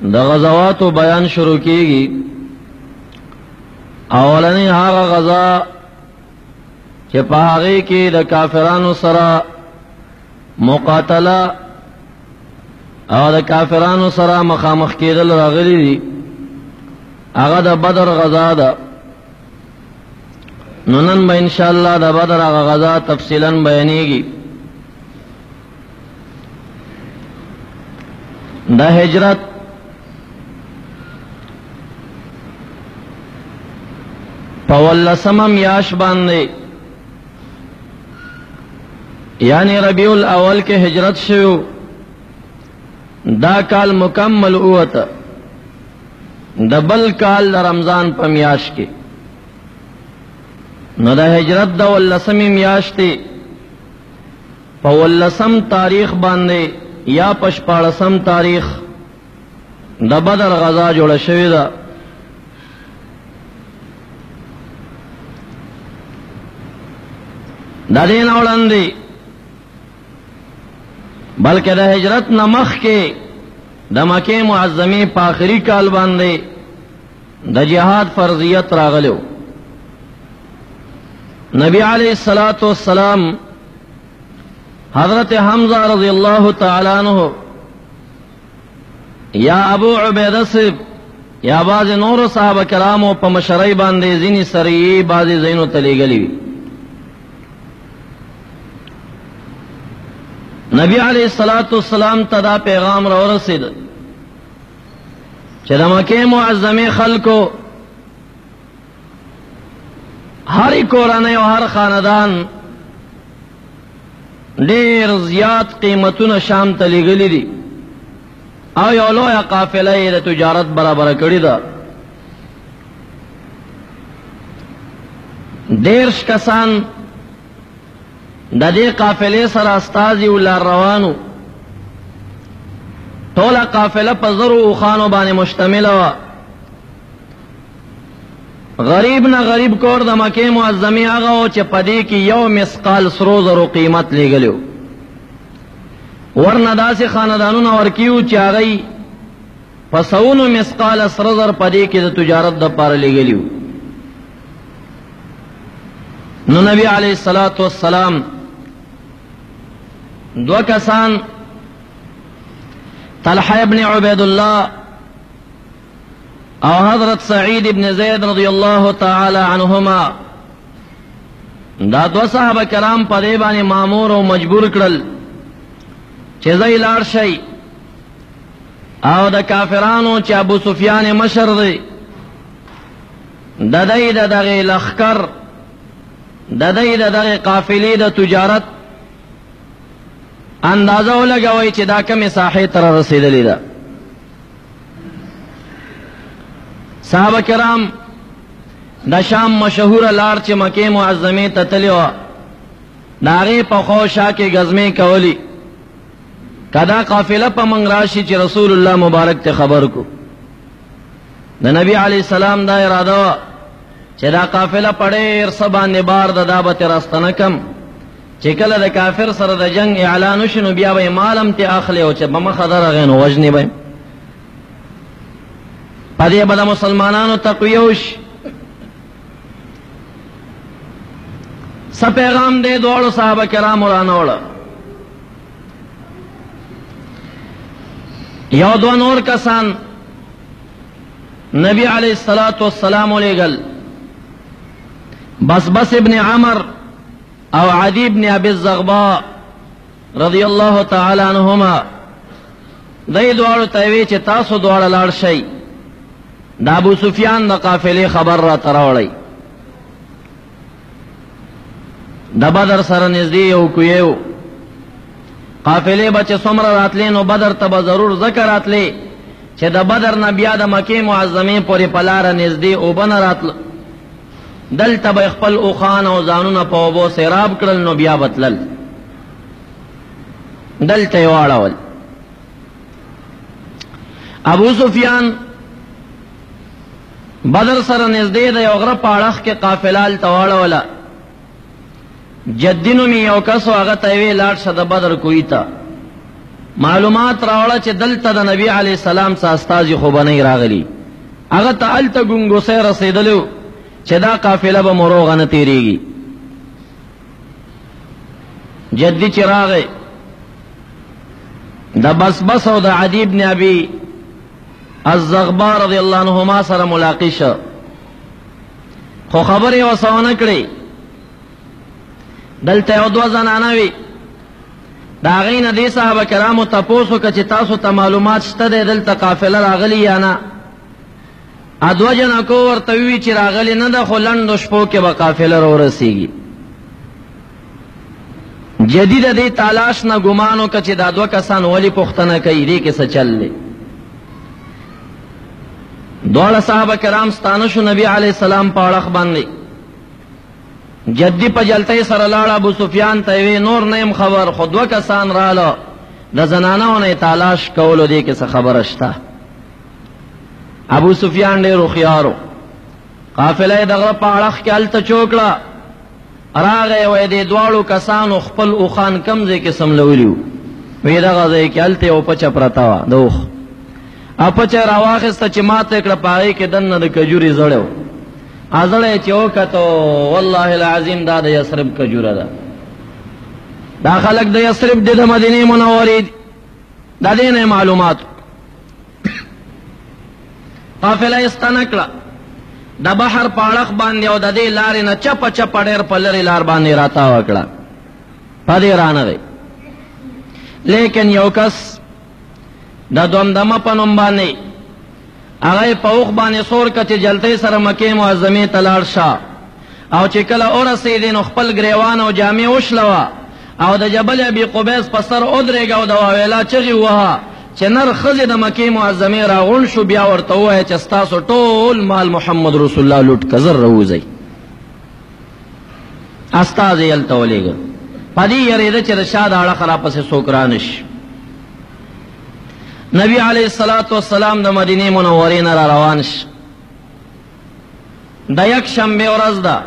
د غزواتو بیان شروع کیږي. اولنی هغه غزا چې په هغه کې د کافرانو سره مقاتله او د کافرانو سره مخامخ کېدل راغلي دي، هغه د بدر غزا ده. نو نن به ان شاء الله د بدر هغه غزا تفصیلا بیانېږي. د هجرت په 18 میاشت باندې یعنی ربیع الاول کې هجرت شو. دا کال مکمل اوته د بل کال د رمضان په میاشت کې. نو د هجرت د 18 میاشتې په 18 تاریخ باندې یا په 14 تاریخ د بدر غزا جوړه شوې ده. د دې نه وړاندې بلکې د هجرت نه مخکې د مکې معظمې په آخري کال باندې د جهاد فرضیت راغلو. نبی علیہ الصلوۃ والسلام حضرت حمزہ رضی اللہ تعالی عنہ یا ابو عبیدہ صاحب یا بعض نور صحابه کرامو په مشرۍ باندې ځینې سریې بعضې ځایونو ته لېږلي وي. نبی علیہ الصلوۃ والسلام ته دا پیغام راورسید چې د مکې معظمې خلکو هر کورنۍ او هر خاندان ډېر زیات قیمتونه شام ته لېږلي دي او یو لویه قافله یې د تجارت برابره کړې ده. 10 کسان د دې قافلې سره استازي ولار روانو. ټوله قافله په زرو اوښانو باندې مشتمله وه. غریب نه غریب کور د مکې معظمې هغه و چې په دې کې 1 مثقال سرو زرو قیمت لېږلی و. ورنه داسې خاندانونه ورکي وو چې هغوی په سوونو مثقاله سره زر په دې کې د تجارت دپاره لېږلي وو. نو نبی علیه الصلاة والسلام 2 کسان طلحه ابن عبید الله او حضرت سعید ابن زید رضی اللہ تعالی عنہما دا 2 صحابه کرام په دې باندې مامور او مجبور کړل چې ځای لاړ شي او د کافرانو چې ابو سفیان مشر دی د دې دغه لښکر د دې دغه قافلې د تجارت اندازه ولګوي چې دا کومه ساحې تر رسیدلې ده. صحابه کرام د شام مشهور لار چې مکې معظمې ته تللی وه د هغې په خوا شا کې ګزمې کولي که دا قافله په موږ راشي چې رسول الله مبارک ته خبر کو. د نبی علیه السلام دا اراده وه چې دا قافله په ډېر څه باندې بار ده دا به ترې راستنه کم چې کله د کافر سره د جنگ اعلان وشي نو بیا به یې مال هم ترې اخلي او چې به مخه درغی نو وژنې به په دې به د مسلمانانو تقویه وشي. څه پیغام دی دواړو صحابه کرامو رانوړه. یو 2 نور کسان نبی علیہ الصلوۃ والسلام لېږل. بس ابن عمر او عدی ابن ابي الزغباء رضی اللہ تعالی عنہما دې دواړو ته وی چې تاسو دواړه لاړ شئ د ابو سفیان د قافلې خبر را تراوړی. د بدر سره نږدې یو کوی و قافلې به چې څومره راتلې نو بدر ته به ضرور ذکر راتلې چې د بدر نه بیا د مکې معظمې پورې په لاره نږدې اوبه نه راتله. دلته به خپل اوښان او ځانونه په اوبو سیراب کړل نو بیا به تلل دلته یې واړول. ابو سفیان بدر سره نږدې د یو غره په اړخ کې قافله هلته واړوله. جدی نومي یو کس و هغه ته یې وی لاړ شه د بدر کوهي ته معلومات راوړه چې دلته د نبی علیہ السلام څخه استازي خو بنئ راغلی، هغه ته هلته ګونګوسۍ رسېدلو چې دا قافله به مروغه نه تېرېږي. جدي چې راغی د بسبس او د عدی بن ابي الزغبا رضی الله عنهما سره ملاقات شو، خو خبرې ورسره ونه کړې. دلته یو دوه زنانه وي، د هغې نه دې صحابه کرامو تپوس وکړه چې تاسو ته معلومات شته دی دلته قافله راغلي یا نه؟ دوه جنکو ورته ووي چې راغلې نه ده، خو لنډو شپو کې به قافله راورسېږي. جدي د دې تالاش نه ګمان وکړه چې دا دوه کسان ولې پوښتنه کوي، دې کې څه چل دی. دواړه صحابه کرام ستانه شو نبی علیہ السلام په اړخ باندې. جدي په جلتۍ سره لاړه ابو سفیان ته وی نور نیم خبر، خو دوه کسان رااله د زنانو نه تالاش کولو، دې کې څه خبره شته؟ ابو سفیان ډېر هوښیارو، قافله د غره په اړخ کې هلته چوکړه، راغی وی دې دواړو کسانو خپل اوښان کم ځای کې سملولي وو، وی دغه ځای کې هلته یو پچه پرته وه د اوښ، پچه راواخېسته چې ماته یې کړه، په هغې کې دننه د کجورې زړی و، زړی چې وکتو والله العظیم دا د یثرب کجوره ده. دا خلک د یثرب دي، د مدینې منورې دي، د دې نه معلومات. قافله یې ستنه کړه د بحر په اړخ باندې او د دې لارې نه چپه چپه ډېر په لرې لار باندې راتاوه کړه، په دې رانغی. لیکن یو کس د دمدمه په نوم باندې هغه یې په اوښ باندې سور کړه چې جلتۍ سره مکې معظمې ته لاړ شه، او چې کله ورسېدې نو خپل ګریوان او جامې وشلوه او د جبل ابي قبیس په سر ودرېږه او د واویلا چغې ووهه چې نر ښځې د مکې معظمې راغونډ شو، بیا ورته ووایه چې ستاسو ټول مال محمد رسول الله لوټ که زر راوځئ. استازی یې هلته ولېږه، په دې یېرېده چې د شا د اړخه راپسې څوک رانشي. نبی علیہ الصلاۃ والسلام د مدینې منورې نه را روان شي. د یک شنبې ورځ ده،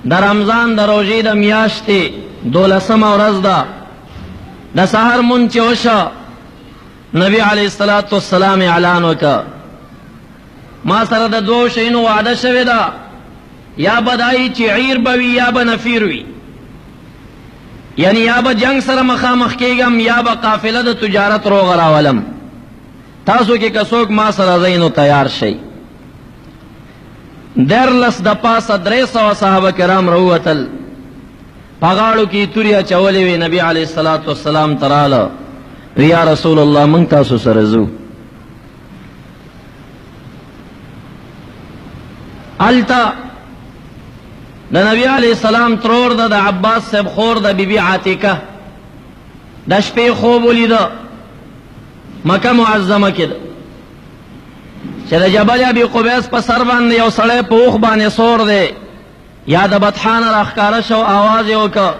د رمضان د روژې د میاشتې 12مه ورځ ده. د سحر مونځ چې وشه، نبی علیہ الصلاۃ والسلام اعلان وکړه ما سره د دوو شیونو وعده شوې ده، یا به دایي چې عیر به وي یا به نفیر وي، یعنی یا به جنگ سره مخامخ کېږم یا به قافله د تجارت روغه راولم، تاسو کې که څوک ما سره ځئ نو تیار شئ. 14 د پاسه 300 صحابه کرام راووتل، په غاړو کې تورې اچولې وې. نبی علیہ الصلاۃ والسلام ته راله، یا رسول الله موږ تاسو سره ځو. هلته د نبی علیہ السلام ترور د عباس صاحب خور د بی بی عاتکه د شپې خوب ولیده، مکه معظمه کې ده چې د جبل ابي قبیس په سر باندې یو سړی په اوښ باندې سور دی، یا د بطحانه راښکاره شو، آواز یې وکړه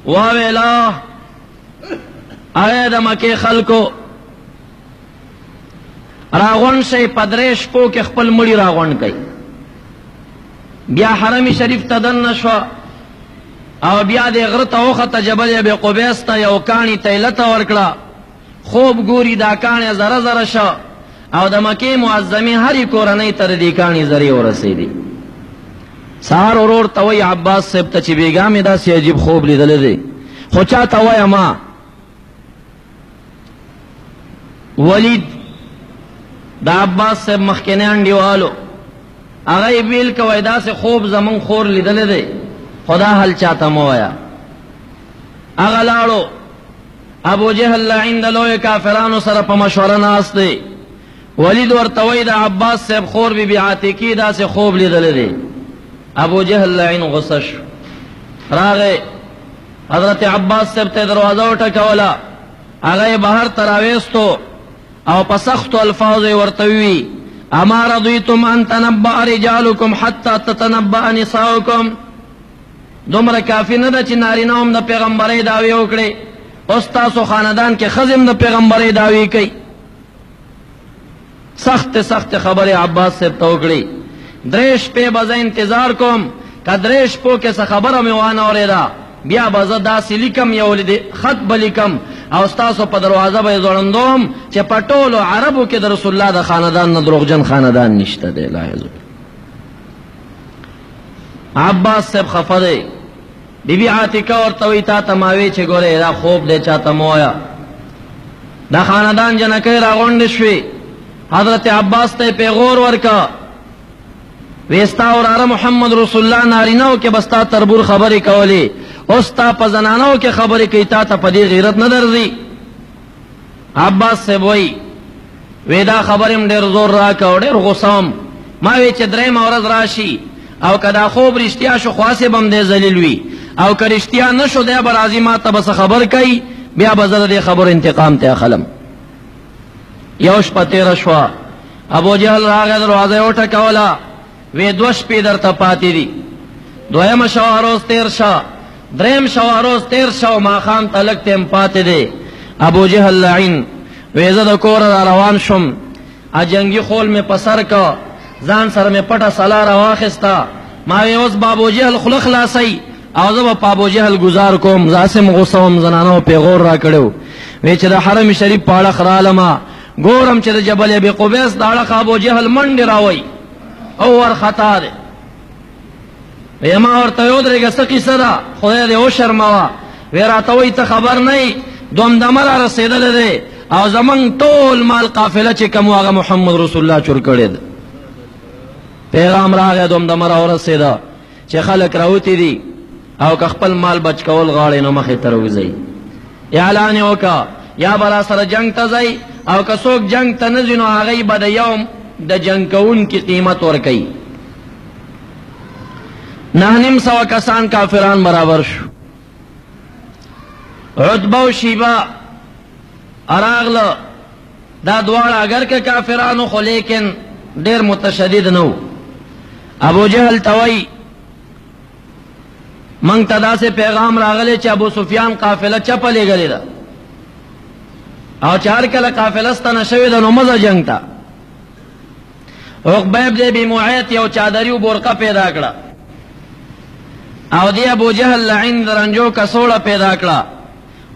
وویله اے د مکې خلکو راغونډ شئ، په 3 شپو کې خپل مړي راغونډ کئ. بیا حرم شریف ته دننه شوه او بیا دې غره ته وخته، جبل ابي قبیس ته یو کاڼي تیله ته ورکړه. خوب ګوري دا کاڼی زره زره شه او د مکې معظمې هرې کورنۍ ته د دې کاڼي زرې ورسېدې. سهار ورور ته وایي عباس صاحب ته چې بېګا مې داسې عجیب خوب لیدلی دی، خو چا ته وایه ما. ولید د عباس صاحب مخکینی انډیوالو، هغه یې ویل که وایي داسې خوب زمونږ خور لیدلی دی، خو دا حل چاته مه وایه. هغه لاړو، ابو جهل لعین د لویو کافرانو سره په مشوره ناست دی. ولید ورته وایي د عباس صاحب خور بی بی عاتکې داسې خوب لیدلی دی. ابو جهل لعین غصه شو، راغی حضرت عباس صاحب ته دروازه وټکوله، هغه یې بهر ته راویستو او په سختو الفاظو یې ورته ووي اما رضیتم ان تنبأ رجالکم حتی تتنبأ نساؤکم. دومره کافي نه ده چې نارینه هم د پیغمبرۍ دعوې وکړي، اوس تاسو خاندان کې ښځې هم د پیغمبرۍ دعوې کوي. سخت سخت خبرې عباس صاحب ته وکړي. 3 شپې به زه انتظار کوم، که 3 شپو کې څه خبره مې وانه اورېده بیا به زه داسې لیکم، یو خط به لیکم او ستاسو په دروازه به ځوړندوم چې په ټولو عربو کې د رسول الله د خاندان نه دروغجن خاندان نشته دی. لا یزو عباس صاحب خفه دی. بی بی عاتکه ورته وی تا ته ما وی چې ګوره دا خوب دی چاته مو وایا. دا خاندان جنکۍ راغونډې شوې. حضرت عباس ته پیغور ورکا ویستا وراره محمد رسول الله نارینهو کې بستا تربور خبرې کولې، اوس تا په زنانو کې خبرې کوي، تا ته په دې غیرت نه درځي؟ عباس صاحب وی دا خبرې م ډېر زور راکړ، ډېر غوسه ما وی چې درېیمه ورځ راشي او که دا خوب رښتیا شو خواصې به م دی ذلیل وي، او که رښتیا نه شو دی به راځي ما ته به څه خبر کوي، بیا به زه د دې خبرو انتقام ته اخلم. یو شپه تېره شوه، ابوجهل راغی دروازه یې وټکوله، وی 2 شپې درته پاتې دي. دویمه شوه روز تېر شه، درېیم شوه روز تېر شه او ماښام ته لږ ټیم پاتې دی. ابوجهل لعین وی زه د کوره را روان شوم، جنګي خول مې په سر که، ځان سره مې پټه سلا راواخېسته. ما وی اوس به ابوجهل خوله خلاصوي او زه به په ابوجهل ګزار کوم. زه هسې م غوسه وم، زنانو پیغور را کړی وی چې د حرم شریف په اړخ رالمه، ګورم چې د جبل ابي قبیس د اړخ ابوجهل منډې راوی او ورخطا دی. وی ما ورته وی ودرېږه څه قیصه ده، خدای دې وشرموه. وی راته وی ته خبر نه یې، دومدمه را رسېدلی دی او زمونږ ټول مال قافله چې کوم هغه محمد رسول الله چور کړی دی. پیغام راغی دومدمه را ورسېده چې خلک راوتي دي او که خپل مال بچ کول غواړئ نو مخې ته راوځئ. اعلان یې وکړه یا به را سره جنګ ته ځئ او که څوک جنګ ته نه ځي نو هغوی به د یو د جنګ کوونکي قیمت ورکوي. 900 کسان کافران برابر شو. عتبه او شیبه راغله، دا دواړه اگر که کافرانو خو لیکن ډېر متشدد نه و. ابوجهل ته وایي منگ تا دا سے پیغام راغلے چا ابو سفیان قافلہ چپا لے گلے دا او چار کل قافلہ ستانا شوی دا نو مزا جنگ تا. عقبیب دے بی معیت یو چادری و برقہ پیدا کڑا او دی ابو جہل لعین درنجو کسوڑا پیدا کڑا.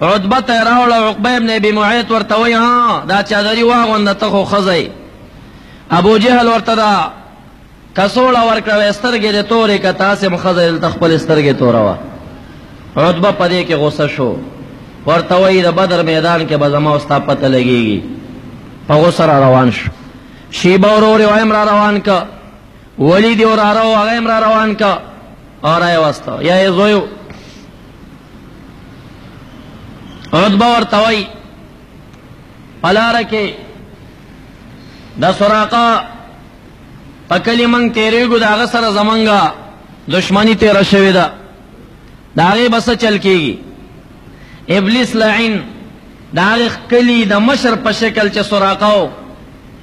عتبت راولا عقبیب نے بی معیت ورتوی ہاں دا چادری واغون دا تخو خزای. ابو جہل ورتا دا کسوڑا ورکڑا استرگی دے توری که تاسم خزل تخپل استرگی توروا. عتبہ پدے کے غصہ شو، ورتوی دا بدر میدان کے بزما استا پتہ لگیگی، پا غصہ را روان شو. شیبہ وروری وائم را روان کا، ولیدی ور آرہو آغیم را روان کا اور آئے واسطا یا ای زویو. عتبہ ورتوی پلا رکے دا سراقہ پکلی منگ تیریگو دا غصر زمانگا دشمنی تیرا شوی دا دا غی بس چل کیگی. ابلیس لعین دا غی کلی دا مشر پشکل چه سراقاو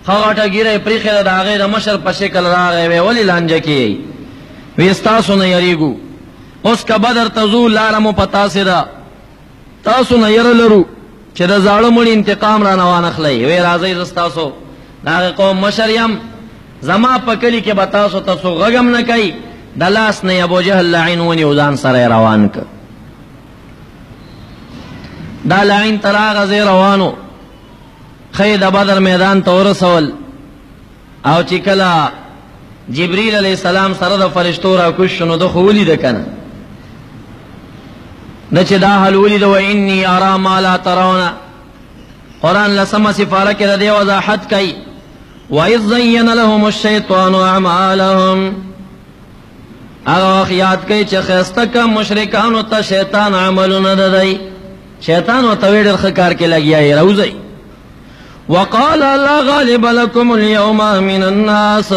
خواتا گیره پریخی دا غی دا مشر پشکل را غی وی ولی لانجا کی ویستاسو نیریگو اس کا بدر تزو لارمو پتاسی دا تاسو نیر لرو چه دا زارمولی انتقام را نوان اخلی وی رازی زستاسو دا غی قوم مشریم زما پکلی کې بتاسو تاسو غغم نه کوي. د لاس نه ابو جهل لعین ونی وزان سره روان ک. دا لعین تراغ زی روانو خید بدر میدان ته ورسول او چې کله جبرئیل علیہ السلام سره د فرشتو را کوش نو د خولی د کنه د چې دا حل ولید و انی ارا ما لا ترون. قرآن لسمه سفاره کې د دې وضاحت کوي وَإِذْ زَيَّنَ لَهُمُ الشَّيْطَانُ أَعْمَالَهُمْ. اغا خیات کئی چه خیستکا مشرکانو تا شیطان عملو نددائی، شیطانو تاوی در خکار کے لگیائی روزائی. وَقَالَ لَا غَالِبَ لَكُمُ الْيَوْمَ مِنَ النَّاسِ.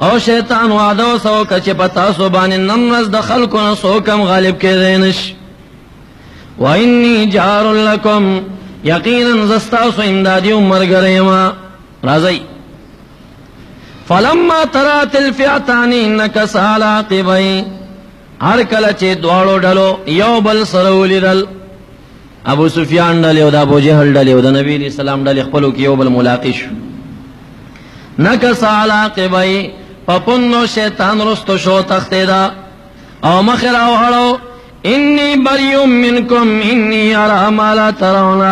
او شیطان وعدو سوکا چه پتاسو بانی نمرز دخل کن سوکم غالب کے دینش. وَإِنِّي جَارٌ لَكُمْ. یقینا زستاسو امدادی مرگریما رازائی. فلما ترات الفئتان نکس علی عقبی. ہر کله چې دواړو ډلو یو بل سره ولیدل، ابو سفیان ډلې او د ابو جهل ډلې او د نبی علیہ السلام ډلې خپلو کې یو بل ملاقات شو. نکس علی عقبی پپنو شیطان رستو شو تختیدا او مخ راوهړو انی بری منکم انی ارا ما لا ترون.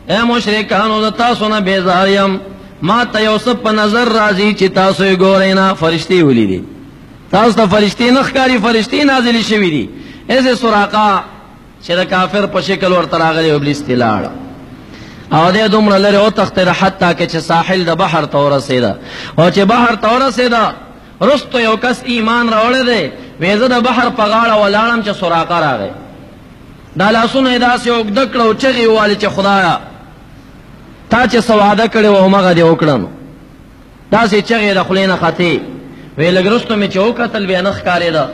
اے مشرکانو د تاسو نه بیزاریم، ما ته یو څه په نظر راځي چې تاسو یې ګورئ نه. فرشتي ولیدي، تاسو ته فرشتي نه ښکاري، فرشتي نازلې شوي دي. ایسے سراقه چې د کافر په شکل ورته راغلی، ابلیس تی لاړه او دې دومره لرې وتښتېده حتی که چې ساحل د بحر ته ورسېده. او چې بحر ته ورسېده رستو یو کس ایمان راوړی دی، وی زه د بحر په غاړه ولاړم چې سراقه راغی. دا لاسونه یې داسې اوږده کړه او چغې ووالې چې خدایه تا چې څه وعده کړې وه همغه دې وکړه. نو داسې چغې د خولې نه ختې. وی لږ رستو مې چې وکتل بیا نه ښکارېده.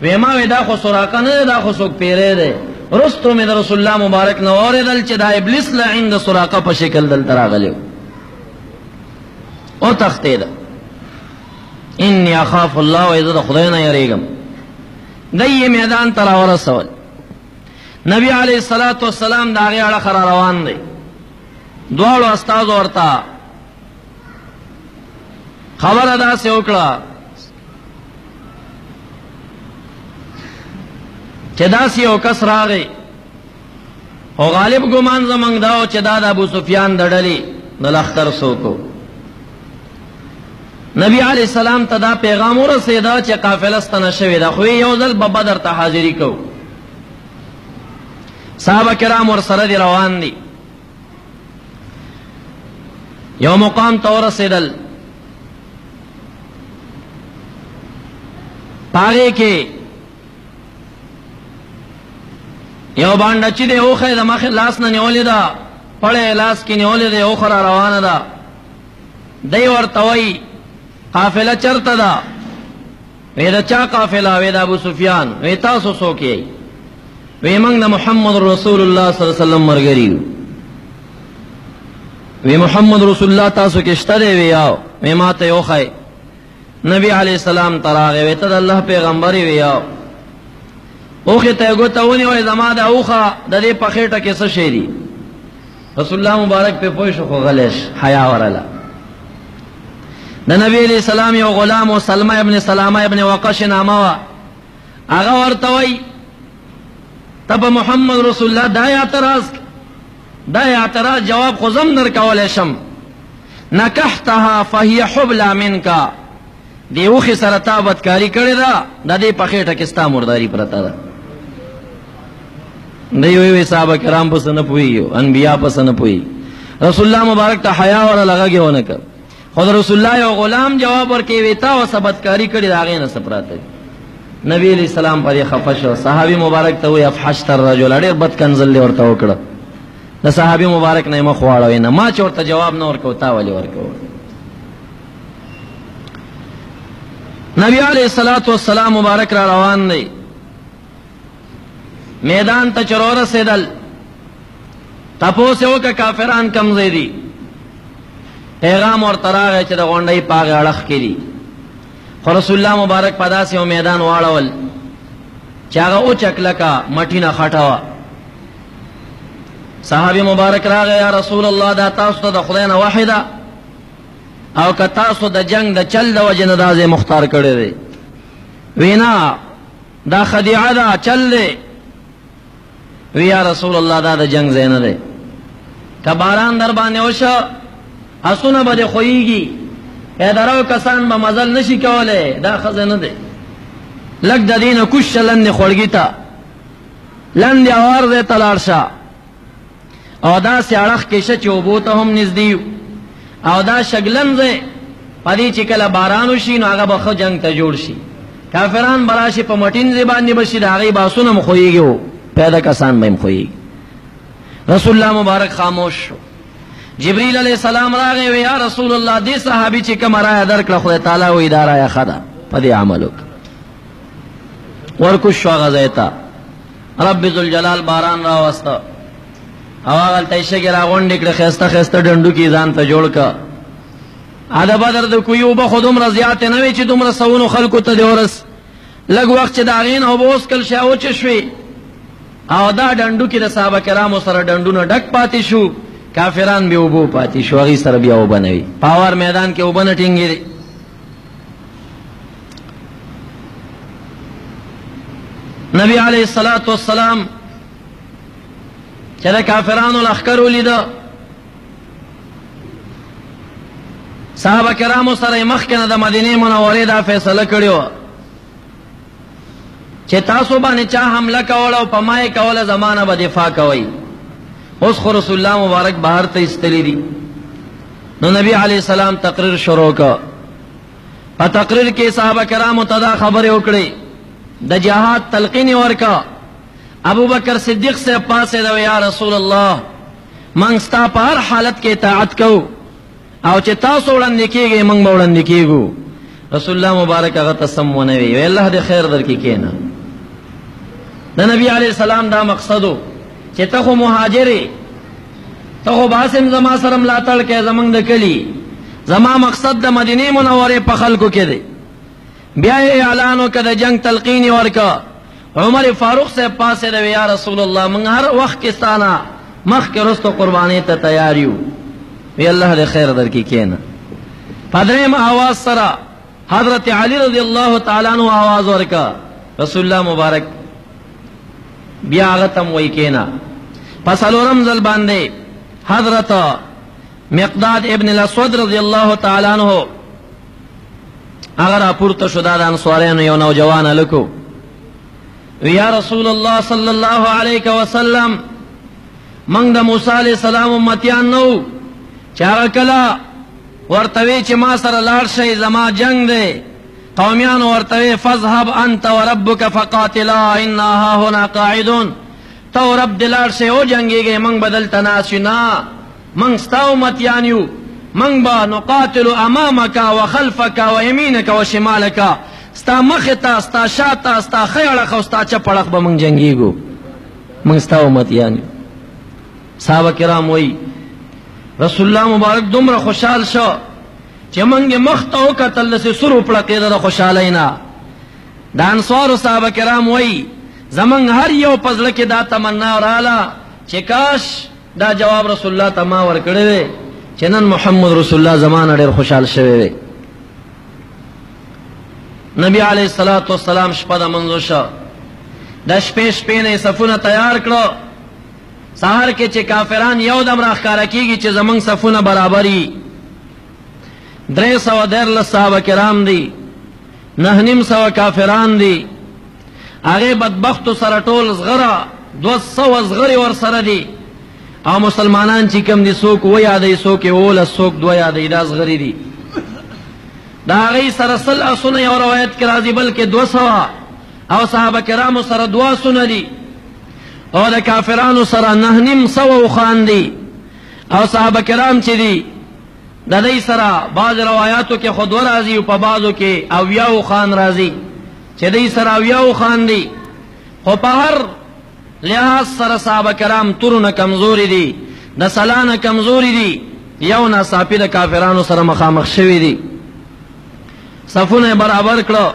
وی ما وی دا خو سراقه نه دی، دا خو څوک پیری دی. رستو مې د رسول الله مبارک نه واورېدل چې دا ابلیس لعین د سراقه په شکل دلته راغلی و. وتښتېده. انی اخاف الله، وی زه د خدای نه یریږم. دی یې میدان ته راورسول. نبی علیه الصلاة والسلام د هغې اړخه را روان دی. دواړو استازو ورته خبره داسې وکړه چې داسې یو کس راغی، خو غالب ګمان زمونږ دا و چې دا د ابو سفیان د ډلې د لښکر څوک و. نبی علیه السلام ته دا پیغام ورسېده چې قافله ستنه شوې ده، خو یو ځل به بدر ته حاضري کوو. صحابه کرام ورسره دي روان دي. یو مقام ته ورسېدل، پاغې کې یو بانډه چې دی اوښی د مخې لاس نه نیولې ده، پړی لاس کې نیولې دی، اوښه را روانه ده. دی ورته وایي قافله چرته ده؟ وی د چا قافله؟ وی د ابو سفیان. وی تاسو څوک یئ؟ وی موږ د محمد رسول الله صلی الله علیه وسلم ملګري یو. وی محمد رسول الله تاسو کې شته دی؟ وی یاو. وی ما ته یې وښی. نبی علیه السلام ته راغی، وی ته د الله پیغمبر یې؟ وی یاو. اوښې ته یې ګوته ونیوی، زما د اوښه د دې په خېټه کې څه شی دي؟ رسول الله مبارک پې پوه شو، خو غلی حیا ورله. د نبی علیہ السلام یو غلام و سلمہ ابن سلامہ ابن وقش نامه وه، هغه ورته وایي ته په محمد رسول الله دا اعتراض جواب خو زم در کولی شم. نکحتها فهی حبلا منکا، دې اوښې سره تا بدکاري کړې ده، د دې په خېټه کې ستا مرداري پرته ده. دی وی صحابه کرام پسې نه پوهېږي، انبیا پسې نه پوهېږي. رسول الله مبارک ته حیا ورله غږې ونه کړ. خود رسول الله یو غلام جواب ورکوي، وی تا ورسه بدکاري کړې د هغې نه څه پراته دي. نبی علیہ السلام په دې خفه شو. صحابي مبارک ته وایي افحشت الرجل، ډېر بد کنځل دې ورته وکړه. د صحابي مبارک نه یې مخ واړوئ نه، ما چې ورته جواب نه ورکوو تا ولې ورکوو؟ نبی علیہ الصلاة والسلام مبارک را روان دی. میدان ته چې ورسېدل تپوس یې وکړه کافران کم ځای دي. پیغام ورته راغی چې د غونډۍ په هغې اړخ کې دي. خو رسول الله مبارک په داسې یو میدان واړول چې هغه اوچه کلکه مټینه خټه وه. صحابي مبارک راغی، یا رسول الله دا تاسو ته د خدای نه وحی ده او که تاسو د جنگ د چل د وجې نه دا ځای مختار کړی دی؟ وی نه، دا خدیعه ده، چل دی. وی یا رسول الله دا د جنگ ځای نه دی. که باران در باندې وشه اسونه به دې خویږي، پیدرو کسان به مزل نشي کولی، دا ښځه نه دی. لږ د دې نه کوز شه لندې خوړګي ته، لندې اوار ځای ته لاړ شه او داسې اړخ کې شه چې اوبو ته هم نږدې او دا شګلن ځای په دې چې کله باران وشي نو هغه به ښه جنګ ته جوړ شي. کافران به راشي په مټین ځای باندې به شي، د هغې به اسونه هم خویږي او پیاده کسان به هم خویږي. رسول الله مبارک خاموش شو. جبریل علیہ السلام راغی، وی یا رسول الله دې صحابي چې کومه رایه درکړه خدای تعالی وایي دا رایه ښه ده، په دې عمل وکړه. ورکوز شو هغه ځای ته. رب ذوالجلال باران راوسته او هغلته یې شګې راغونډې کړې، ښایسته ښایسته ډنډوکي ځان ته جوړ کړه. د بدر د کوهي اوبه خو دومره زیاتې نه وې چې دومره سونو خلکو ته دې ورس. لږ وخت چې د هغې نه اوبه وڅکل شي اوچې شوې او دا ډنډوکي د صحابه کرامو سره ډنډونه ډک پاتې شو، کافران بیا اوبو پاتې شو، هغې سره بیا اوبه نه وي. په اوار میدان کې اوبه نه ټینګېدې. نبی علیہ الصلوۃ والسلام چې د کافرانو لښکر ولیده، صحابه کرامو سره مخکې نه د مدینې منورې دا فیصله کړې وه چې تاسو باندې چا حمله کوله او په ما یې کوله زمانه به دفاع کوئ. اوس خو رسول الله مبارک بهر ته ایستلی دي. نو نبی علیہ السلام تقریر شروع کړ. په تقریر کې صحابه کرامو ته دا خبرې وکړې، د جهاد تلقین ورکا. ابو بکر صدیق سے پاسه دا یا رسول الله من ستا په هر حالت کې اطاعت کو او چې تاسو وړاندې کېږئ موږ به وړاندې کېږو. رسول الله مبارک هغه ته سم ونه وی، الله دې خیر درکړي کېنه. د نبی علیہ السلام دا مقصدو چې ته خو مهاجرې، ته خو باسم زما سره ملاتړ کې زمونږ د کلي، زما مقصد د مدینې منورې په خلکو کې دی. بیا یې اعلان وکړ د جنگ تلقین ورکا. عمر فاروق سے پاسه دی یا رسول الله موږ هر وخت کې ستانه مخکې رستو قربانۍ ته تیار یو. وی الله دې خیر درکړي کېنه. پدریم آواز سره حضرت علی رضی الله تعالی عنہ آواز ورکا. رسول الله مبارک بیا هغه تم وی کېنه. پس څلورم ځل باندې حضرت مقداد ابن الاسود رضی الله تعالی عنہ اگر پورته شو دا د انصاریانو یو نوجوان هلکو. یا رسول الله صلی الله علیه وسلم موږ د موسی علیہ السلام امتیان نو چې هغه کله ورته وی چې ما سره لاړ شئ زما جنگ دی، قومیانو ورته وی فاذهب انت وربک فقاتلا انا هاهنا قاعدون. ته رب دې لاړ شئ او جنګېږئ موږ به دلته ناست یو. نه موږ ستا امتیان یو، موږ به نقاتل امامک وخلفک ویمینک وشمالک، ستا مخې ته ستا شاته ستا ښی اړخ او ستا چپ اړخ به موږ جنګېږو، موږ ستا امتیان یو. صحابه کرام وایي رسول الله مبارک دومره خوشحال شو چې موږ یې مخ ته وکتل داسې سور وپړقېده د خوشحالۍ نه. د انصارو صحابه کرام وایي زمونږ هر یو په زړه کې دا تمنا راله چې کاش دا جواب رسول الله ته ما ورکړی دی چې نن محمد رسول الله زمانه ډېر خوشحال شوی دی. نبی علیہ الصلوۃ والسلام شپه د منځو شو. د شپې نه صفونه تیار کړو. سهار کې چې کافران یو دم راښکاره کېږي چې زمونږ صفونه برابري. 313 صحابه کرام دي، 900 کافران دي. هغې بدبختو سره ټول زغره 200 زغرې ورسره دي او مسلمانان چې کوم دي څوک 7 یادوي، څوک 11، څوک 2 یادوي، دا زغرې دي. د هغې سره 100 اسونه یو روایت کې راځي بلکې 200 او صحابه کرامو سره 2 اسونه دي او د کافرانو سره 900 اوښان دي. او صحابه کرام چې دي د دې سره بعض روایاتو کې خود راځي او په بعضو کې 80 اوښان راځي چې دې سره 80 اوښان دي. خو په هر لحاظ سره صحابه کرام تورونه کمزوري دي، د سلانه کمزوري دي، یو ناڅاپي د کافرانو سره مخامخ شوي دي. صفونه برابر کړو.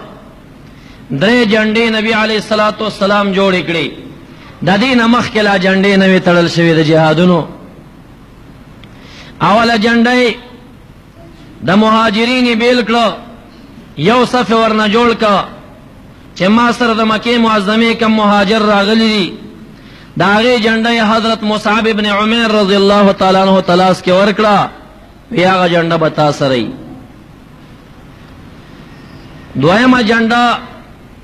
3 جنډې نبی علیہ الصلوۃ والسلام جوړې کړې. د دې نه مخکې لا جنډې نه وې تړل شوې د جهادونو. اوله جنډۍ د مهاجرین بیل کړه، یو صف ورنه جوړ کړه چې ما سره د مکې معظمې کم مهاجر راغلي دي. د هغې جنډۍ حضرت مصعب ابن عمیر رضی الله تعالی عنہ تلاس کې ورکړه. وی هغه جنډه به تا سره وي. دویمه جنډه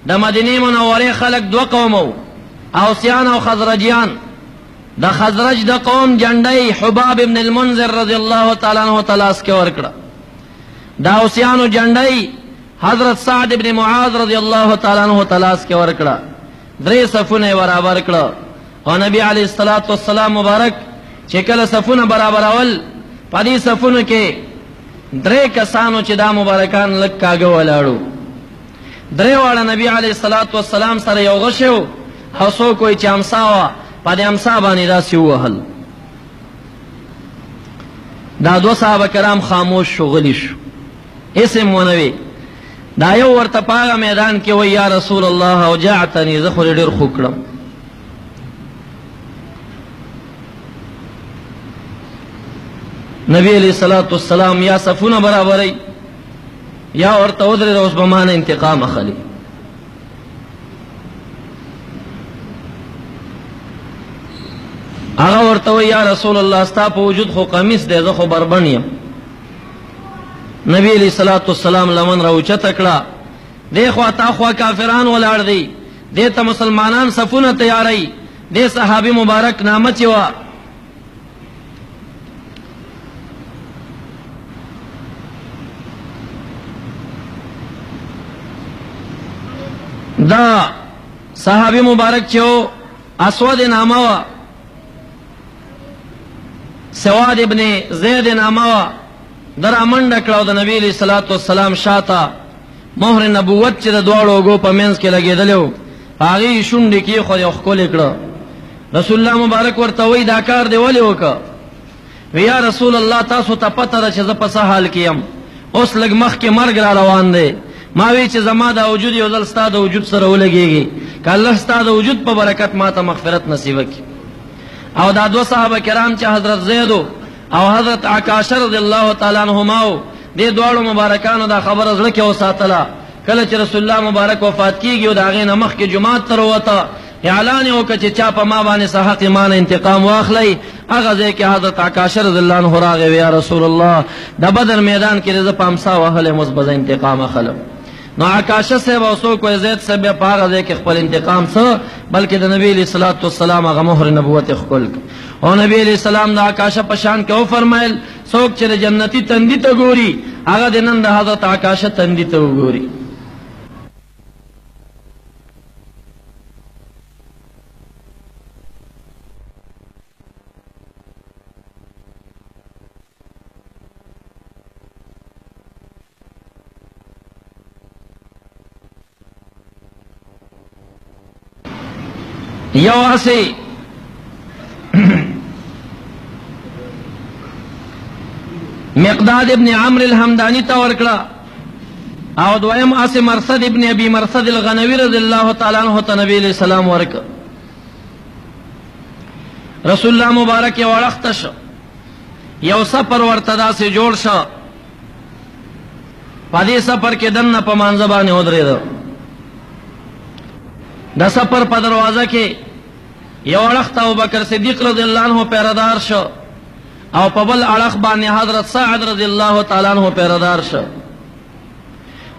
د مدینې منورې خلک 2 قومو، اوسیان او خزرجیان. د خزرج د قوم جنډۍ حباب ابن المنذر رضی الله تعالی عنہ تلاس کې ورکړه. د اوسیانو جنډۍ حضرت سعد ابن معاذ رضی الله تعالی عنہ تلاس کې ورکړه. 3 صفونه برابر کړه او نبی علیہ الصلوۃ والسلام مبارک چې کله صفونه برابرول په دې صفونو کې 3 کسانو چې دا مبارکان لږ کاږه ولاړو. 3 واړه نبی علیہ الصلوۃ والسلام سره یو غشو او څوک وایي چې امسا وه، په دې امسا باندې داسې ووهل. دا 2 صحابه کرام خاموش شو، غلی شو، هېڅ هم ونه وی. دا یو ورته په هغه میدان کې وایي یا رسول الله اوجعتني، زه خو دې ډېر خوږ کړم. نبی علیہ الصلوۃ والسلام یا صفونه برابرئ یا ورته ودرېده اوس به ما نه انتقام اخلي. ورته وی یا رسول الله ستا په وجود خو قمیص دی زه خو بربن یم نبی علیہ الصلوۃ والسلام لمن راوچته کړه دی خوا تا خوا کافران ولاړ دی دی ته مسلمانان صفونه تیاری دی صحابي مبارک نامه چې وا دا صحابي مبارک چې اسود نامه وا سواد ابن زید نامه وا در امنډ کړه د نبی علیہ الصلوۃ والسلام شاته مهر نبوت چې د دواړو غو په منځ کې لګیدلو هغه شونډې کې خو یو خپل کړه رسول الله مبارک ورته وی دا کار دی ولې وکړه یا رسول الله تاسو ته پته ده چې زه په څه حال کې یم اوس لږ مخکې مرګ را روان دی ما وی چې زما د وجود یو ځل ستا د وجود سره ولګېږي که الله ستا د وجود په برکت ما ته مغفرت نصیب کړي او دا دو صحابه کرام چې حضرت زید او حضرت عکاشہ رضی الله تعالی عنہما دې دواړو مبارکانو دا خبره زړه کې وساتله کله چې رسول الله مبارک وفات کیږي او دا غي نمخ کې جمعات تر وته اعلان وکړ چې چا په ما باندې صحت ایمان انتقام واخلي هغه ځکه حضرت عکاشہ رضی الله عنه راغی یا رسول الله د بدر میدان کې رضا پامسا وهله مثبت انتقام اخلم نو عکاشہ صاحب اوسو کوئی زید صاحب په هغه ځکه خپل انتقام سره بلکې د نبی علیہ الصلوۃ والسلام هغه مهر نبوت خپل او نبی علیہ السلام د عکاشہ په شان کې او فرمایل څوک چې جنتی تندی ته ګوري هغه د نن د حضرت عکاشہ تندی ته وګوري یو اسی مقداد ابن عمرو الحمدانی تا ورکړه او دویم اسی مرصد ابن ابي مرصد الغنوي رضی الله تعالی عنہ ته نبی علیہ السلام ورکړه رسول الله مبارک یو وخت شو یو سفر ورته داسې جوړ شو په دې سفر کې دنه په مانځ باندې ودرېدو د سفر په دروازه کې یو اړخ ابوبکر صدیق رضی الله عنه پیرادار شو او په بل اړخ باندې حضرت سعد رضی الله تعالی عنہ پیرادار شو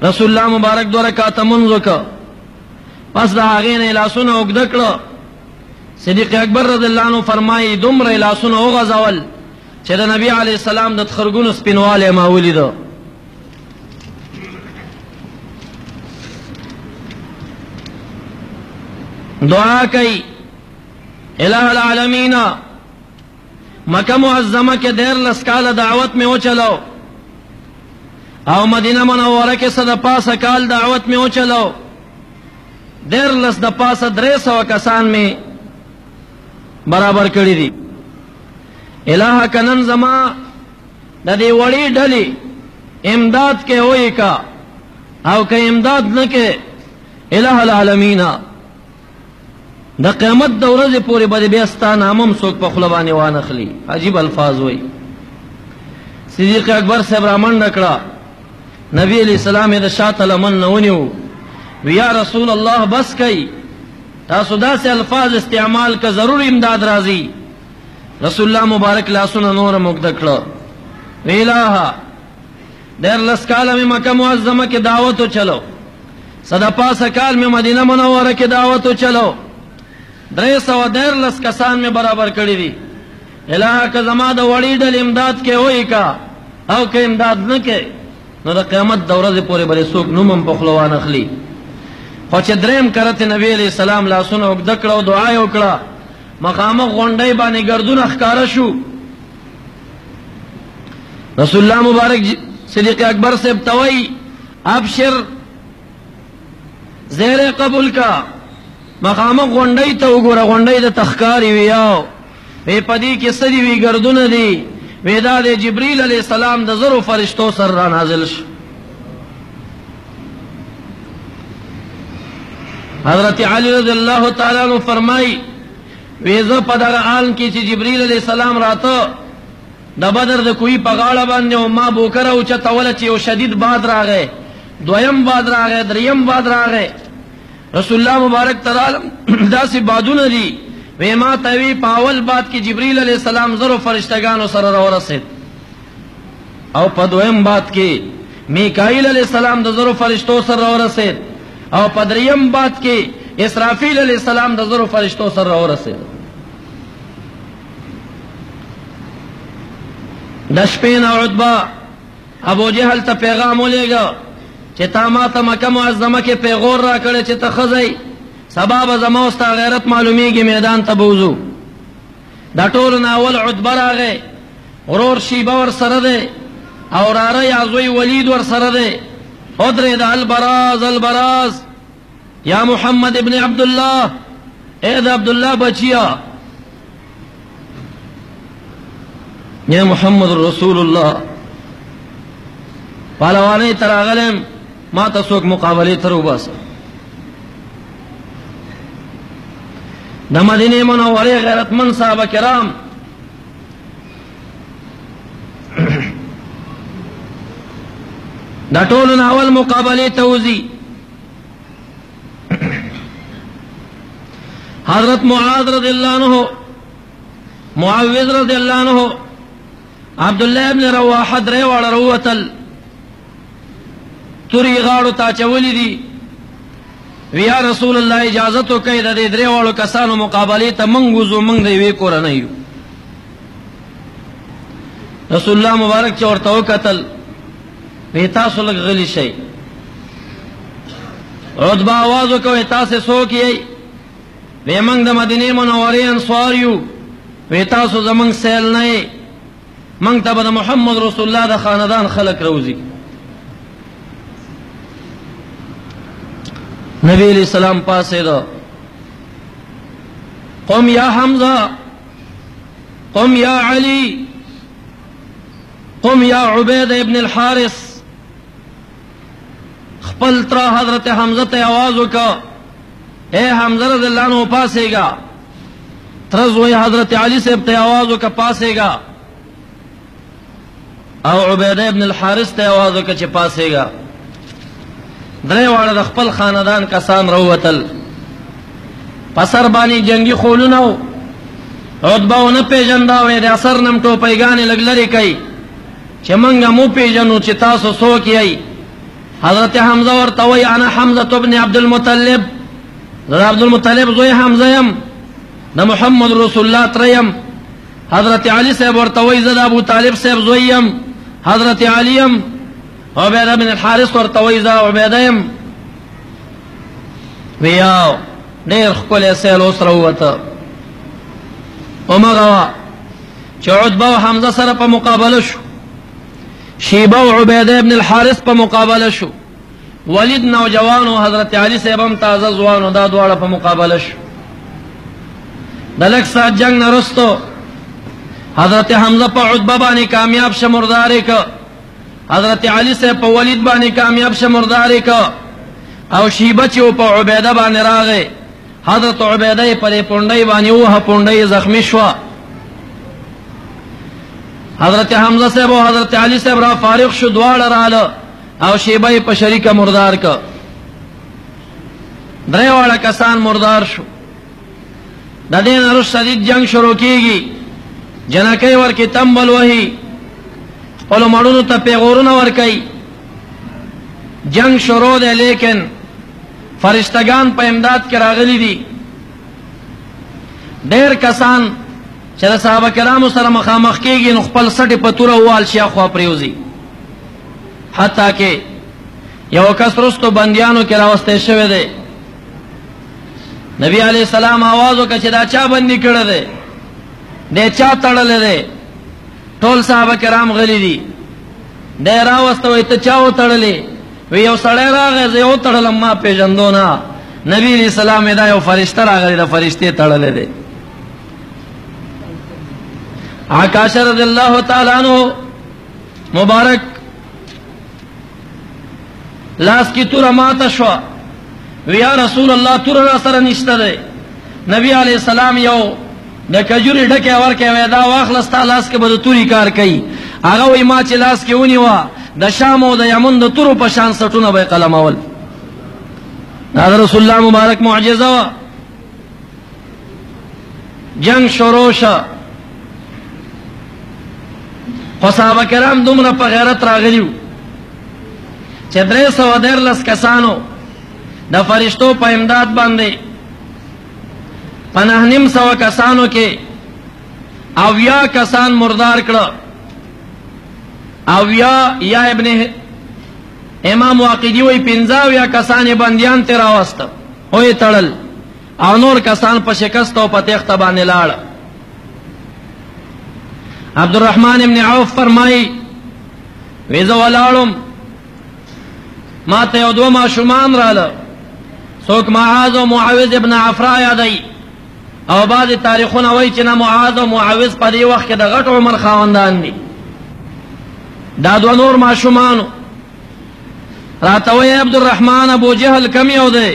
رسول الله مبارک 2 رکعات منځ وکړه پس دا هغه نه لاسونه وګد کړه صدیق اکبر رضی الله عنه فرمایي دومره لاسونه وغځول چې د نبی علی السلام د خرګونو سپینواله ما ولیدو دعا کوي الہ العالمین مکہ معظمہ کے دیر لسکال دعوت میں وہ چلو او مدینہ منورہ کے صد پاس کال دعوت میں وہ چلو دیر لس د پاس 300 کسان میں برابر کړی دي الہ کنن زما د دې وړي ډلې امداد کې وای کا او که امداد نه کې الہ العالمین د قیامت د ورځې پورې به بیا ستا نامم څوک په خوله باندې وانخلي عجیب الفاظ وای صدیق اکبر صاحب را منډه کړه نبی علیہ السلام د شاته لمن نه ونیو یا رسول الله بس کوي تاسو داسې الفاظ استعمال که ضرور امداد راځي رسول الله مبارک لاسونه نور مقد کړه ویلاه دیر لس کاله میں مکہ معظمہ کې دعوت چلو صد پاس کال میں مدینہ منورہ کې دعوت چلو 300 دیر لس کسان میں برابر کړی دي الہ که زما د وړي ډل امداد کې وای کا او که امداد نه کې نو د قیامت د ورځې پورې بلې څوک نومم په خوله وانخلي خو چې دریم کرته نبی علیہ السلام لاسونه وګد کړه او دعا یې وکړه مخامخ غونډۍ باندې ګردونه ښکاره شو رسول الله مبارک صدیق اکبر صاحب توئی ابشر زیر قبول کا مخامخ غونډۍ ته وګوره غونډۍ د تخکاری ویاو وی پدی کې سړي وی ګردونه دي ودا د جبرئیل علیہ السلام د زرو فرشتو سر را نازل شو حضرت علی رضی اللہ تعالی عنہ فرمائی ویزه په دغه آن کې چې جبرئیل علیہ السلام راته د بدر د کوی په غاړه باندې او ما بوکره او چتول چې یو شدید باد راغی دویم باد راغی دریم باد راغی رسول الله مبارک تعالی داسې بادونه دي وی ما توی پاول بات کی جبریل علیہ السلام زرو فرشتگانو سره راورسید او په دویم بات کی میکائیل علیہ السلام د زرو فرشتو سره راورسید او په دریم بات کی اسرافیل علیہ السلام د زرو فرشتو سره راورسید د شپې نه عتبہ ابو جهل ته پیغام ولېږه چې تا ما ته مکه معظمه کې پیغور را کړی چې ته ښځی سبا به زما او ستا غیرت معلومیږي میدان ته بوځو دا ټولو نه اول عتبه راغی ورور شیبه ورسره دی او راره یا زوی ولید ورسره دی ادرېد البراز البراز یا محمد ابن عبدالله اے د عبدالله بچیا یا محمد رسول الله پهلوانی تر راغلم ما ته څوک مقابلې تر وباسه د مدینه منورې غیرتمن صحابه کرام دا ټولو نه اول مقابلې ته وځي حضرت معاذ رضی الله عنه معاوض رضی الله عنه عبدالله ابن رواحه درې واړه راووتل توری غاړو ته اچولې دي وی یا رسول الله اجازت وکړئ د دې درې واړو کسانو مقابلې ته موږ وځو موږ د یوې کورنۍ یو رسول الله مبارک چې ورته وکتل وی تاسو لږ غلي شئ عتبہ آواز وکړ تاسو څوک یئ وی موږ د مدینې منورې انصار یو وی تاسو زموږ سیل نه یئ موږ ته به د محمد رسول الله د خاندان خلک روزي نبی علیہ السلام پاسے دو قم یا حمزہ قم یا علی قم یا عبید ابن الحارث خپل ترا حضرت حمزہ تے آواز کا اے حمزہ رضی اللہ عنہ پاسے گا ترزوی حضرت علی سے تے آواز کا پاسے گا او عبید ابن الحارث تے آواز کا چ پاسے گا درې واړه د خپل خاندان کسان راووتل پسر باندې جنگي خولونه و عتبہ ونه پیژندا وې د اثر نم ټوپیګانې لږ لرې کوي چې موږ مو پیژنو چې تاسو څوک یئ حضرت حمزه ورته وایي انا حمزه ابن عبد المطلب زه عبد المطلب زوی حمزه یم د محمد رسول الله تره یم حضرت علی صاحب ورته وایي زه د ابو طالب صاحب زوی یم حضرت علی یم عبیدہ بن الحارث ورته وایي زه عبیدہ یم ویاو ډېر ښکلی سیل اوس راووته همغه وه چې عتبہ او حمزه سره په مقابله شو شیبه او عبیدہ ابن الحارث په مقابله شو ولید نوجوان او حضرت علی صاحب هم تازه ځوان او دا دواړه په مقابله شو د لږ ساعت جنگ نه رستو حضرت حمزه په عتبہ باندې کامیاب شه مردارې که حضرت علی صاحب په ولید باندې کامیاب شه مردارې که او شیبه چې په عبیدہ باندې راغی حضرت عبیدہ یې پرې پونډۍ باندې ووهه پونډۍ یې زخمي شوه حضرت حمزه صاحب او حضرت علی صاحب را فارغ شو دواړه راله او شیبه یې په شریکه مردار که درې واړه کسان مردار شو د دې نه وروسته شدید جنگ شروع کېږي جنکۍ ورکې تمبل وهي خپلو مړونو ته پیغورونه ورکوي جنگ شروع دی لیکن فرشتگان په امداد کې راغلي دي ډېر کسان چې د صحابه کرامو سره مخامخ کېږي نو خپل سټې په توره ووال شاخوا پرېوځي حتی کې یو کس رستو بندیانو کې راوستی شوی دی نبی علیہ السلام آواز وکړه چې دا چا بندي کړی دی دی چا تړلی دی ټول صحابه کرام غلي دي دی راوسته وایي ته چا وتړلی وی یو سړی راغی زه یې وتړلم ما پېژندو نه نبی علیہ السلام دا یو فرشته راغلی د فرشتې تړلی دی عکاشہ رضی اللہ تعالی عنہ مبارک لاس کی توره ماته شوه وی یا رسول الله توره را سره نشته دی نبی علیہ السلام یو د کجوري ډکې ورکې وی دا واخله ستا لاس کې به د تورې کار کوي هغه وی ما چې لاس کې ونیوه د شام او د یمن د تورو په شان سټونه به یې قلمول دا د رسول الله مبارک معجزه وه جنگ شروع شو. خو صحابه کرام دومره په غیرت راغلیو چې 313 کسانو د فرشتو په امداد باندې 950 کسانو کې 80 کسان مردار کړه. 80 یا ابن امام واقدی وی 50 کسان بندیان ته راوست وې تړل او نور کسان په شکست او په تخت باندې لاړ. عبدالرحمن ابن عوف فرمائی ویزا ولاړم ما ته یو دوه ماشومان رااله څوک معاذ او معاوض ابن عفرا یادای او بعض تاریخونه وایي چې نه معاذ او معاوض په دې وخت کې د غټ عمر خاوندان دي. دا دوه نور ماشومانو راته وایي عبدالرحمن ابو جهل کم یو دی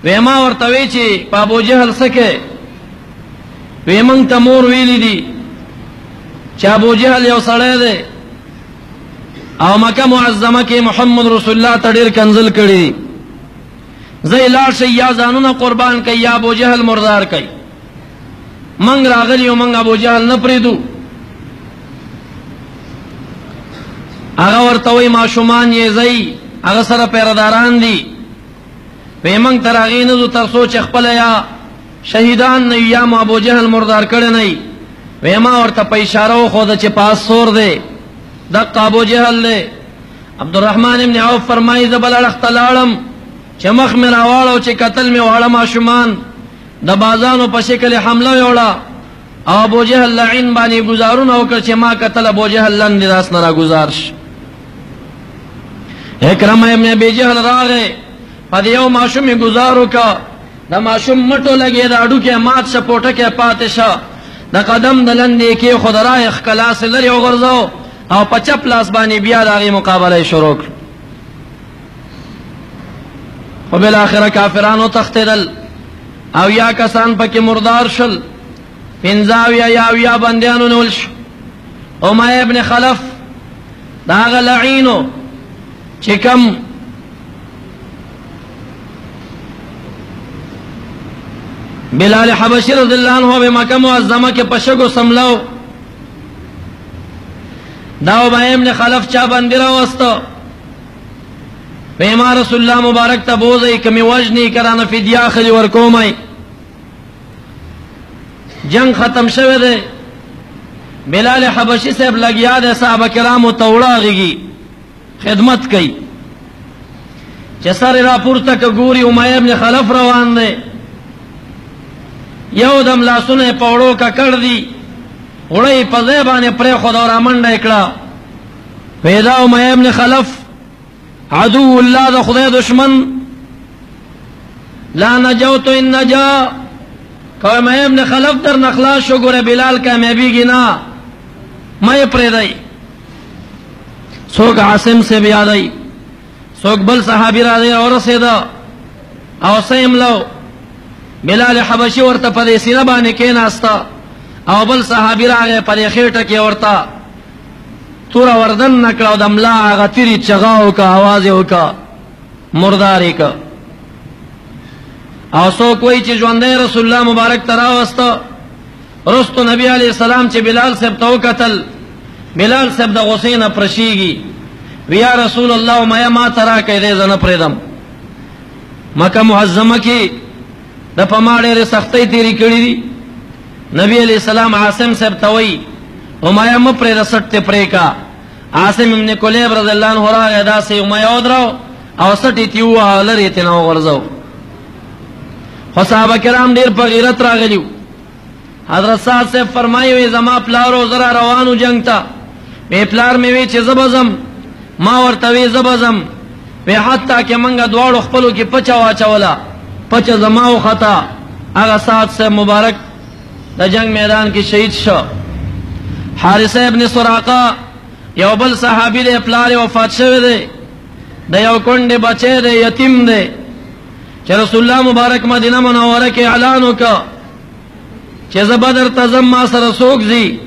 وی ما ورته وی چې په ابو جهل څه کې وی موږ ته مور ویلي دي چې ابو جهل یو سړی دی او مکه معظمه کې محمد رسول الله ته ډېر کنزل کړي. زه لاړ شئ یا ځانونه قربان کوي یا ابو جهل مردار کوي. موږ راغلي یو موږ ابو جهل نه پرېږدو. هغه ورته وایي ماشومان یې ځئ هغه سره پیرداران دي وی موږ تر هغې نه ځو تر څو چې خپله یا شهیدان نه یا مو ابو جهل مردار کړی نه وی ما ورته په اشاره وښوده چې پاس سور دی دقه ابو جهل دی. عبدالرحمن ابن عوف فرمایي زه بل اړخ ته لاړم چې مخ مې راواړو چې کتل مې واړه ماشومان د بازانو په شکل حمله ویوړه او ابو جهل لعین باندې ګزارونه وکړ چې ما کتل ابو جهل لاندې لاس نه راګزار شي. اکرمه ابن ابي جهل راغی په دې یو ماشوم یې ګزار وکړه د ماشوم مټو لګېد هډوکی مات شه پوټکی پاتې شه د قدم د لندې کې خو د رایې ښکلا سې لرې وغورځو او په چپ لاس باندې بیا د هغې مقابله یې شروع کړه. خو بالاخره کافران وتښتېدل او یا کسان پکې مردار شل 50 یا 80 بندیان ونیول شو. امیه ابن خلف د هغه لعینو چې کم بلال حبشی رضی اللہ عنہ به مکه معظمه کې پشګو سملاو دا امیه ابن خلف چا باندې راوسته پیما رسول الله مبارک ته بوزي کمی وجنی کرانه فدیه اخلي ورکومای. جنگ ختم شوه دی بلال حبشی صاحب لګیا د صحابه کرامو توړاږي خدمت کوي چې سره را پورته ک ګوري امیه ابن خلف روان دی یو دم لاسونه پوړو کا کړ دی وړي په ځای باندې پرې خو دا رامنډه کړه پیدا امیه ابن خلف عدو الله د خدای دشمن لا نجوت ان نجا قوم ابن خلف در نخلاص شو ګوره بلال کامیابیږي نه مې پرې دی. څوک عاصم سے بیا دی څوک بل صحابي را دی اور رسیدا او سیم لو بلال حبشي ورته په دې سینه باندې کېناستا او بل صحابي راغی په دې خېټه کې ورته تور وردن نکړه د ملا هغه تیری چغاو کا आवाज وکا مردارې کا او څوک وایي چې ژوندی رسول الله مبارک ته راوسته رستو نبی علیہ السلام چې بلال صاحب ته وکتل بلال صاحب د غصې نه پرشیږي ویا رسول الله ما ترا کې دې زنه پرېدم مکه معظمه کې د پما ډېرې سختۍ تیرې کړې دي. نبی علیہ السلام عاصم صاحب ته وایي امیه مه پرېږده سټ ته پرې کا. عاصم ابن کلیب رضی الله عنه راغی داسې امیه ودرو او سټ یې تې ووهه لرې یې تېنه وغورځو. خو صحابه کرام ډېر په غیرت راغلیو. حضرت سعد صاحب فرمایي وی زما پلارو زه روانو جنگ ته وی پلار مې وی چې زه به ځم ما ورته وی زه به ځم وی حتی که موږ دواړو خپلو کې پچه واچوله پچه زما وخته هغه سعد صاحب مبارک د جنگ میدان کې شهید شو. حارثه ابن سراقه یو بل صحابي دی پلار وفات شوی دی د یو کونډې بچی دی یتیم دی چې رسول الله مبارک مدینه منوره کې اعلان وکړ چې زه بدر ته ځم ما سره څوک ځي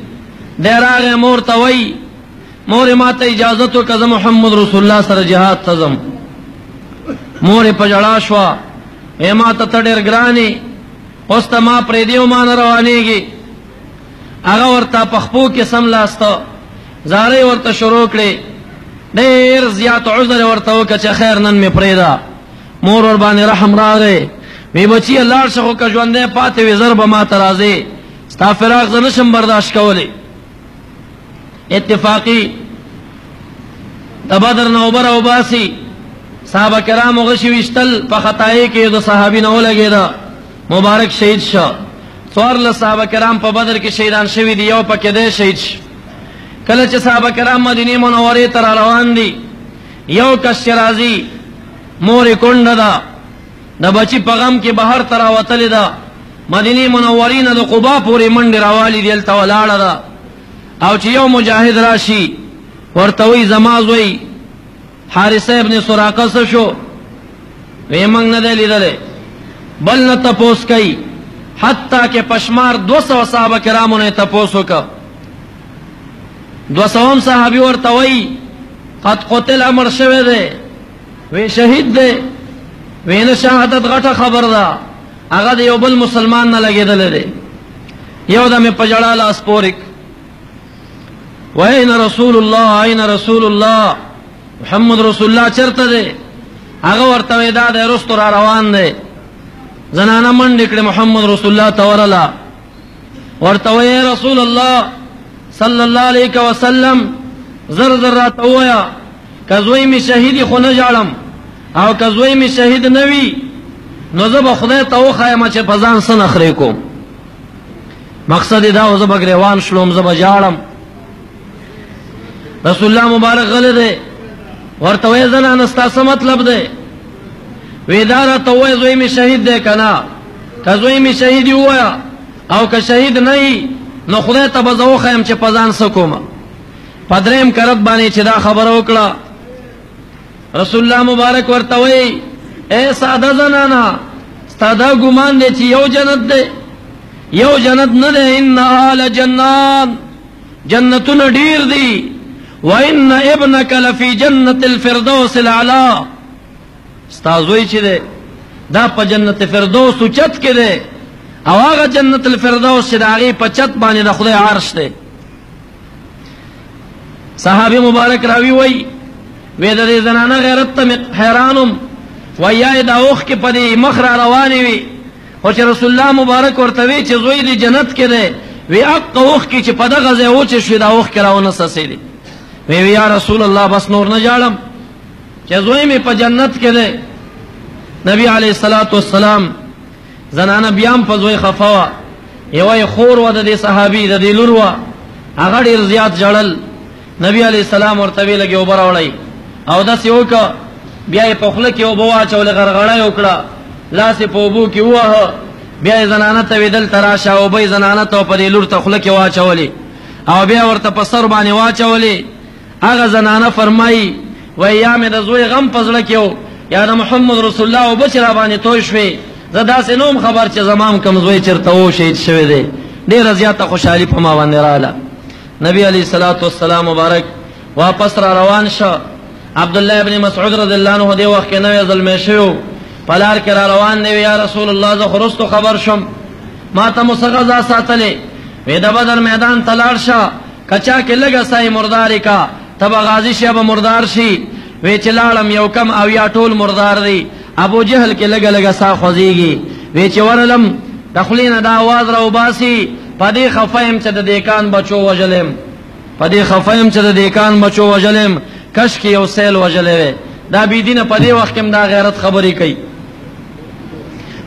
دی راغی مور ته وایي مور یې ما ته اجازت وکړه زه محمد رسول الله سره جهاد ته ځم. مور یې په ژړا شوه وی ما ته ته ډېر ګران یې اوس ته ما پرې دیو مان روانېږي. هغه ورته په خپو کې سملاسته زارې ورته شروع کړې. ډېر زیات عذر ورته وکړه چې خیر نن مې پرېږده. مور ور باندې رحم راغی. وی بچیه لاړ شه خو که ژوندی پاتې وي زر به ما ته راځې، ستا فراق زه نشم برداشت کولی. اتفاقي د بدر نه اوبه راوباسي، صحابه کرامو غشي ویشتل په خطایي کې د صحابي نه ولګېده، مبارک شهید شو. څوارلس صحابه کرام په بدر کې شهیدان شوي دي، یو پکې دی شهید شو. کله چې صحابه کرام مدینې منورې ته را روان دي، یو کس چې راځي مورې کونډه ده، د بچی په غم کې بهر ته راوتلې ده، مدینې منورې نه د قبا پورې منډې راوالي دي، هلته ولاړه ده. او چې یو مجاهد راشي ورته وایي زما زوی حارثه ابن سراقه څه شو؟ وی موږ نه دی لیدلی. بل نه تپوس کوي، حتی کې پشمار 200 صحابه کرامو نه تپوس وکړه. 200 صحابي ورته وایي قد قتل امر شوی دی، وی شهید دی. وینه شهادت غټه خبر ده، هغه د یو بل مسلمان نه لګېدلی دی. یو دمې په ژړا لاس پورې وین رسول الله، این رسول الله، محمد رسول الله چرته دی؟ هغه ورته وی دا دی رستو را روان دی. زنانه منډې کړې محمد رسول الله ته ورله، ورته وی رسول الله صلی الله علیه وسلم زر زر راته ووایه که زوی مې شهیدي خو نه ژاړم، او که زوی مې شهید نه وي نو زه به خدای ته وښیم چې په ځان څه نخرې کوم. مقصد یې دا و زه به ګرېوان شلوم، زه به ژاړم. رسول الله مبارک غلی دی، ورته وایي زنانه ستا څه مطلب دی؟ وی دا راته ووایه زوی مې شهید دی که نه؟ که زوی مې شهید یې ووایه، او که شهید نه یي نو خدای ته به زه وښیم چې په ځان څه کومه. په درېیم کرت باندې چې دا خبره وکړه، رسول الله مبارک ورته وایي اے ساده زنانه ستا دا ګمان دی چې یو جنت دی؟ یو جنت نه دی، انها لجنان، جنتونه ډیر دي. وان ابنک لفی جنت الفردوس الاعلی، ستا زوی چې دی دا په جنت فردوس اوچت کې دی، او هغه جنت الفردوس چې د هغې په چت باندې د خدای عرش دی. صحابي مبارک راوي وایي وی د دې زنانه غیرت ته حیرانم، وایي یا د اوښ کې په دې مخ را روانې وي، خو چې رسول الله مبارک ورته وی چې زوی دې جنت کې دی، وی حق اوښ کې چې په دغه ځای وچې شوې دا اوښ کې راونه څڅېدې. وی یا رسول الله بس نور نه ژاړم چې زوی مې په جنت کې دی. نبی علیه الصلاة والسلام زنانه بیا هم په زوی خفه وه، یوه یې خور وه د دې صحابي، د دې لور وه، هغه ډېر زیات ژړل. نبی علیه السلام ورته وی لږې اوبه راوړئ، او داسې وکړه، بیا یې په خوله کې اوبه واچولې، غرغړه یې وکړه، لاس یې په اوبو کې ووهه، بیا یې زنانه ته وی دلته راشه، اوبه یې زنانه ته په دې لور ته خوله کې واچولې، او بیا ورته په سر باندې واچولې. هغه زنانه فرمایي وایي یا مې د زوی غم په زړه کې و، یا د محمد رسول الله اوبه چې را باندې توی شوې، زه داسې نه وم خبر چې زما هم کوم زوی چېرته و شهید شوی دی. ډېره زیاته خوشحالي په ما باندې راغله. نبی علیه الصلاة والسلام مبارک واپس را روان شه. عبدالله ابن مسعود رضی الله عنه دې وخت کې نوی ظلمی شوی، په لار کې را روان دی. یا رسول الله زه خو وروستو خبر شم، ما ته مو څه غذا ساتلې؟ وی د بدر میدان ته لاړ شه، که چا کې لږه سایې مردارې کا، ته به غازي شي به مردار شي. وی چې لاړم یو کم او یا ټول مردار دی. ابو جهل کې لږه لږه سا خوځېږي. وی چې ورلم د خولې نه دا آواز را وباسي، په دې خفه یم چې د دیکان بچو وژلم، په دې خفه یم چې د دیکان بچو وژلم، کش کې یو سیل وژلی وی. دا بېدینه په دې وخت کې هم دا غیرت خبرې کوي.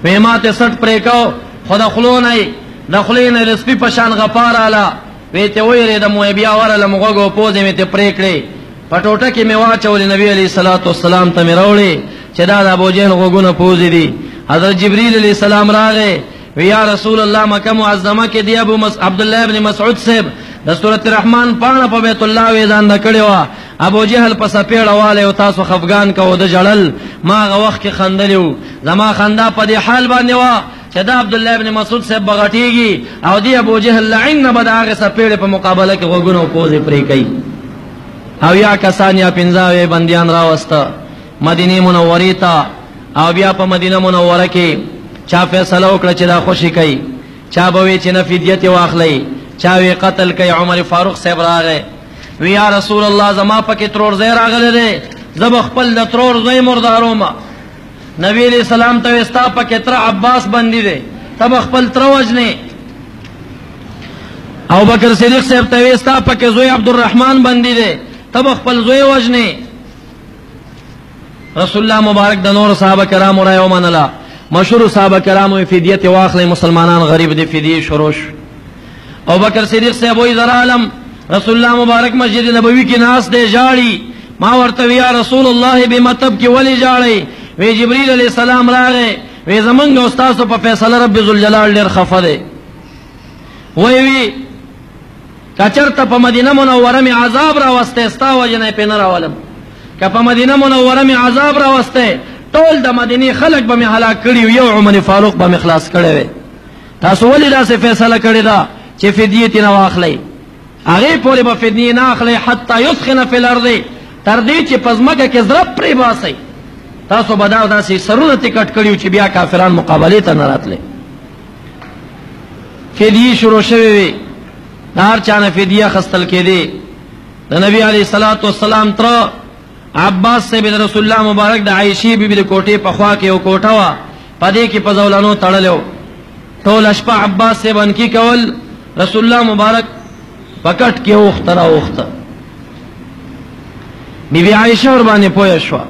وی ما ته سټ پرې کو، خو د خولو نه یې د خولې نه د سپي په شان غپا راله. وی ته ویرېدم، وی بیا ورلم غوږ او پوزې مې ته پرې کړې، په ټوټه کې مې واچولې، نبي علیه الصلاة والسلام ته مې راوړې چې دا د ابوجهل غوږونه پوزې دي. حضرت جبریل علیه السلام راغی، وی یا رسول الله مکه معظمه کې دی عبدالله ابن مسعود صاحب د سورۃ الرحمن پاڼه په بیت الله وې ځانده کړې وه، ابوجهل په څپېړه والی او تاسو خفګان کوو، د ژړل. ما هغه وخت کې خندلی و، زما خندا په دې حال باندې وه چې دا عبدالله ابن مسعود صاحب به غټېږي او دی ابوجهل لعین نه به د هغې څپېړې په مقابله کې غوږونه او پوزې پرې کوي. او یا کسان یا پنځه بندیان راوسته مدینې منورې ته، او بیا په مدینه منوره کې چا فیصله وکړه چې دا خوشي کوي، چا به وی چې نه فدیه ته واخلئ، چا وی قتل کوي. عمر فاروق صاحب راغی وی یا رسول الله زما پکې ترور زوی راغلی دی، زه به خپل د ترور زوی مردارومه. نبی علیہ السلام ته ستا پکې تر عباس بندي دی، ته به خپل تر وجنې. ابوبکر صدیق صاحب ته ستا پکې زوی عبدالرحمن بندي دی، ته به خپل زوی وجنې. رسول الله مبارک د نور صحابه کرام رای ومنله. مشهور صحابه کرامو فدیه ته واخلې، مسلمانان غریب دي، فدیه شروع شو. ابوبکر صدیق صاحب وی زرا عالم رسول الله مبارک مسجد نبوی کې ناس دی جاړي. ما ورته یا رسول الله بمتب کې ولی جاړي؟ وی جبرئیل علیہ السلام راغی وی زمونږ استاد په فیصله رب ذوالجلال ډیر خفه دی. وی کچرته په مدینه منوره می عذاب راوسته ستا وجنه په نه راولم، که په مدینه منوره می عذاب راوسته ټول د مدینه خلک به می هلاک کړي، یو عمر فاروق به می خلاص کړي وي. تاسو ولې داسې فیصله کړې ده چې فدیه تی نه واخلئ؟ هغې پورې به فدیه نه اخلئ حتی یسخن فی الارض، تر دې چې په ځمکه کې ضرب پرې باسئ. تاسو به دا داسې سرونه ټیکټ کړي چې بیا کافران مقابلې ته نه راتلې. فدیه شروع شوې وي، د هر چا نه فدیه اخیستل کېدې. د نبي علیه الصلاة والسلام تره عباس صاحب د رسول الله مبارک د عایشې بیبي د کوټې په خوا کې یو کوټه وه، په دې کې په زولانو تړلی و. ټوله شپه عباس صاحب انکي کول، رسول الله مبارک په کټ کې اوښته راوښته. بیبي عایشه ورباندې پوه شوه